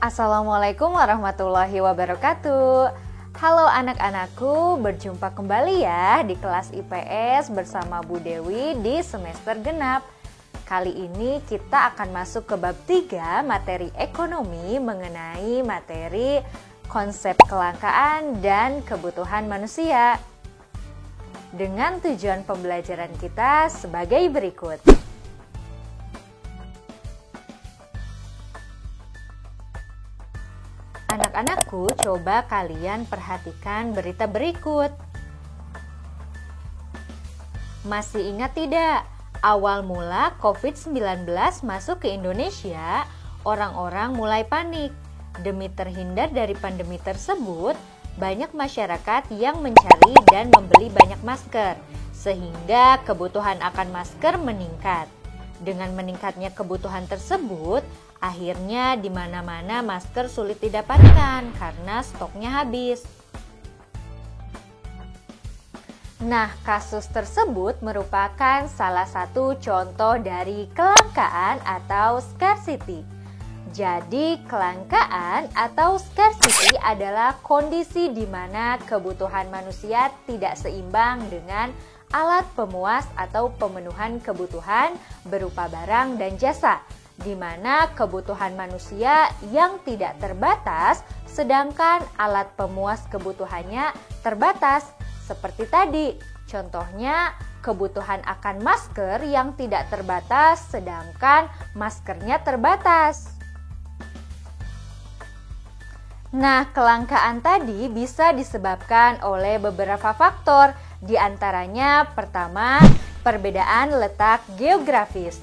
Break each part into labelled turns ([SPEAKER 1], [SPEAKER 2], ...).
[SPEAKER 1] Assalamualaikum warahmatullahi wabarakatuh. Halo anak-anakku, berjumpa kembali ya di kelas IPS bersama Bu Dewi di semester genap. Kali ini kita akan masuk ke bab 3 materi ekonomi mengenai materi konsep kelangkaan dan kebutuhan manusia. Dengan tujuan pembelajaran kita sebagai berikut. Anak-anakku, coba kalian perhatikan berita berikut. Masih ingat tidak? Awal mula COVID-19 masuk ke Indonesia, orang-orang mulai panik. Demi terhindar dari pandemi tersebut, banyak masyarakat yang mencari dan membeli banyak masker, sehingga kebutuhan akan masker meningkat. Dengan meningkatnya kebutuhan tersebut, akhirnya di mana-mana masker sulit didapatkan karena stoknya habis. Nah, kasus tersebut merupakan salah satu contoh dari kelangkaan atau scarcity. Jadi, kelangkaan atau scarcity adalah kondisi di mana kebutuhan manusia tidak seimbang dengan alat pemuas atau pemenuhan kebutuhan berupa barang dan jasa, di mana kebutuhan manusia yang tidak terbatas, sedangkan alat pemuas kebutuhannya terbatas. Seperti tadi, contohnya kebutuhan akan masker yang tidak terbatas, sedangkan maskernya terbatas. Nah, kelangkaan tadi bisa disebabkan oleh beberapa faktor, di antaranya pertama, perbedaan letak geografis.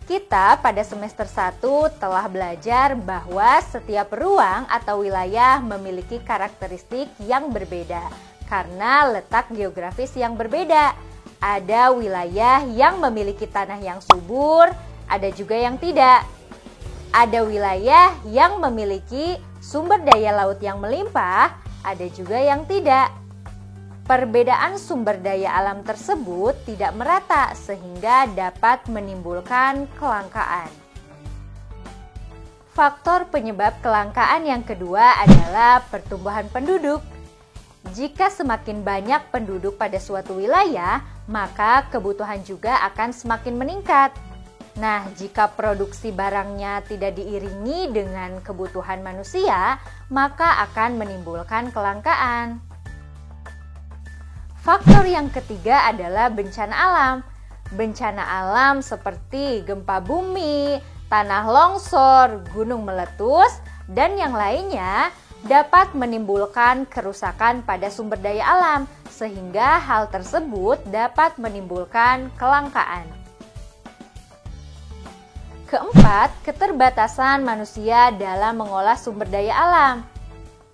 [SPEAKER 1] Kita pada semester 1 telah belajar bahwa setiap ruang atau wilayah memiliki karakteristik yang berbeda karena letak geografis yang berbeda. Ada wilayah yang memiliki tanah yang subur, ada juga yang tidak. Ada wilayah yang memiliki sumber daya laut yang melimpah, ada juga yang tidak. Perbedaan sumber daya alam tersebut tidak merata sehingga dapat menimbulkan kelangkaan. Faktor penyebab kelangkaan yang kedua adalah pertumbuhan penduduk. Jika semakin banyak penduduk pada suatu wilayah, maka kebutuhan juga akan semakin meningkat. Nah, jika produksi barangnya tidak diiringi dengan kebutuhan manusia, maka akan menimbulkan kelangkaan. Faktor yang ketiga adalah bencana alam. Bencana alam seperti gempa bumi, tanah longsor, gunung meletus, dan yang lainnya dapat menimbulkan kerusakan pada sumber daya alam, sehingga hal tersebut dapat menimbulkan kelangkaan. Keempat, keterbatasan manusia dalam mengolah sumber daya alam.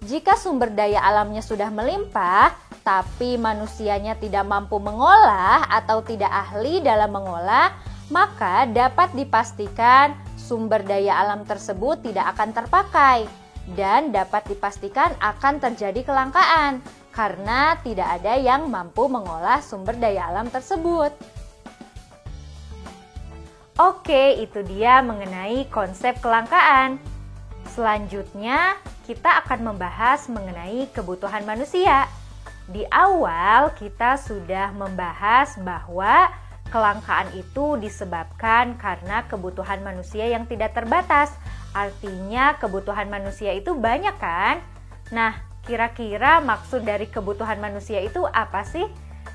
[SPEAKER 1] Jika sumber daya alamnya sudah melimpah, tapi manusianya tidak mampu mengolah atau tidak ahli dalam mengolah, maka dapat dipastikan sumber daya alam tersebut tidak akan terpakai dan dapat dipastikan akan terjadi kelangkaan karena tidak ada yang mampu mengolah sumber daya alam tersebut. Oke, itu dia mengenai konsep kelangkaan. Selanjutnya, kita akan membahas mengenai kebutuhan manusia. Di awal kita sudah membahas bahwa kelangkaan itu disebabkan karena kebutuhan manusia yang tidak terbatas. Artinya kebutuhan manusia itu banyak kan? Nah, kira-kira maksud dari kebutuhan manusia itu apa sih?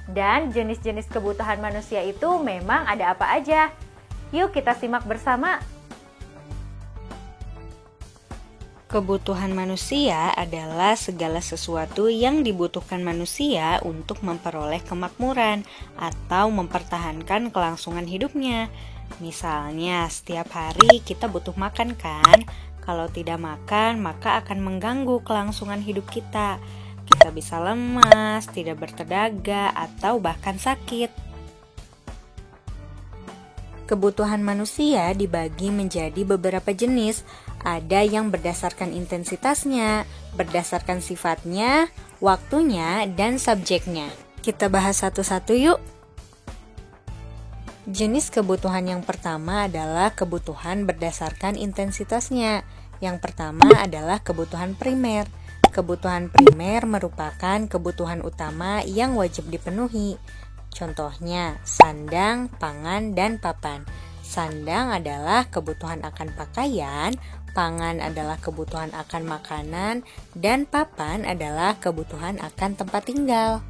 [SPEAKER 1] Dan jenis-jenis kebutuhan manusia itu memang ada apa aja? Yuk kita simak bersama.
[SPEAKER 2] Kebutuhan manusia adalah segala sesuatu yang dibutuhkan manusia untuk memperoleh kemakmuran atau mempertahankan kelangsungan hidupnya. Misalnya, setiap hari kita butuh makan kan? Kalau tidak makan, maka akan mengganggu kelangsungan hidup kita. Kita bisa lemas, tidak bertenaga, atau bahkan sakit. Kebutuhan manusia dibagi menjadi beberapa jenis. Ada yang berdasarkan intensitasnya, berdasarkan sifatnya, waktunya, dan subjeknya. Kita bahas satu-satu yuk. Jenis kebutuhan yang pertama adalah kebutuhan berdasarkan intensitasnya. Yang pertama adalah kebutuhan primer. Kebutuhan primer merupakan kebutuhan utama yang wajib dipenuhi. Contohnya, sandang, pangan, dan papan. Sandang adalah kebutuhan akan pakaian, pangan adalah kebutuhan akan makanan, dan papan adalah kebutuhan akan tempat tinggal.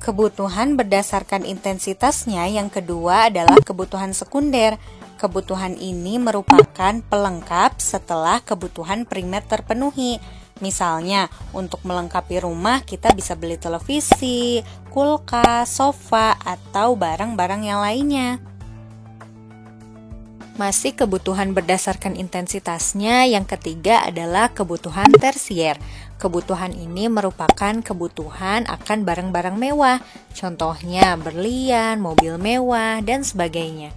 [SPEAKER 2] Kebutuhan berdasarkan intensitasnya yang kedua adalah kebutuhan sekunder. Kebutuhan ini merupakan pelengkap setelah kebutuhan primer terpenuhi. Misalnya, untuk melengkapi rumah kita bisa beli televisi, kulkas, sofa, atau barang-barang yang lainnya. Masih kebutuhan berdasarkan intensitasnya, yang ketiga adalah kebutuhan tersier. Kebutuhan ini merupakan kebutuhan akan barang-barang mewah, contohnya berlian, mobil mewah, dan sebagainya.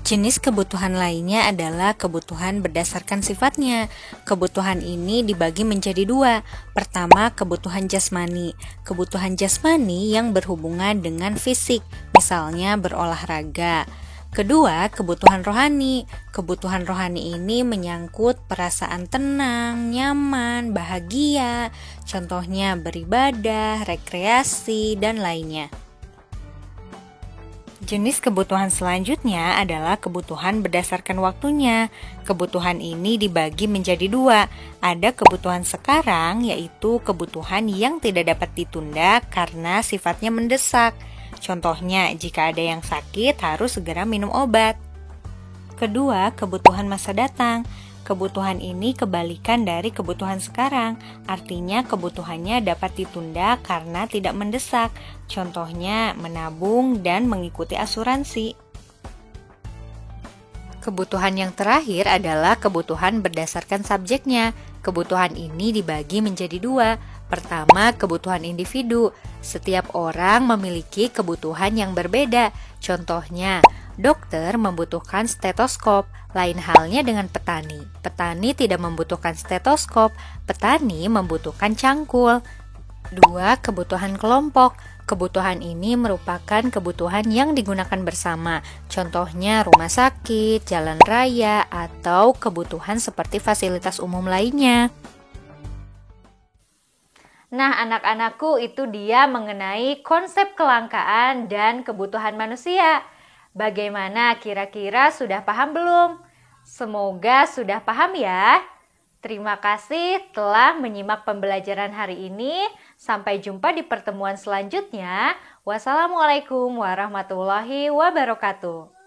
[SPEAKER 2] Jenis kebutuhan lainnya adalah kebutuhan berdasarkan sifatnya. Kebutuhan ini dibagi menjadi dua. Pertama, kebutuhan jasmani. Kebutuhan jasmani yang berhubungan dengan fisik, misalnya berolahraga. Kedua, kebutuhan rohani. Kebutuhan rohani ini menyangkut perasaan tenang, nyaman, bahagia, contohnya beribadah, rekreasi, dan lainnya. Jenis kebutuhan selanjutnya adalah kebutuhan berdasarkan waktunya. Kebutuhan ini dibagi menjadi dua. Ada kebutuhan sekarang, yaitu kebutuhan yang tidak dapat ditunda karena sifatnya mendesak. Contohnya, jika ada yang sakit harus segera minum obat. Kedua, kebutuhan masa datang. Kebutuhan ini kebalikan dari kebutuhan sekarang, artinya kebutuhannya dapat ditunda karena tidak mendesak. Contohnya, menabung dan mengikuti asuransi. Kebutuhan yang terakhir adalah kebutuhan berdasarkan subjeknya. Kebutuhan ini dibagi menjadi dua. Pertama, kebutuhan individu. Setiap orang memiliki kebutuhan yang berbeda. Contohnya, dokter membutuhkan stetoskop, lain halnya dengan petani. Petani tidak membutuhkan stetoskop, petani membutuhkan cangkul. Dua, kebutuhan kelompok. Kebutuhan ini merupakan kebutuhan yang digunakan bersama. Contohnya rumah sakit, jalan raya, atau kebutuhan seperti fasilitas umum lainnya.
[SPEAKER 1] Nah, anak-anakku, itu dia mengenai konsep kelangkaan dan kebutuhan manusia. Bagaimana, kira-kira sudah paham belum? Semoga sudah paham ya. Terima kasih telah menyimak pembelajaran hari ini. Sampai jumpa di pertemuan selanjutnya. Wassalamualaikum warahmatullahi wabarakatuh.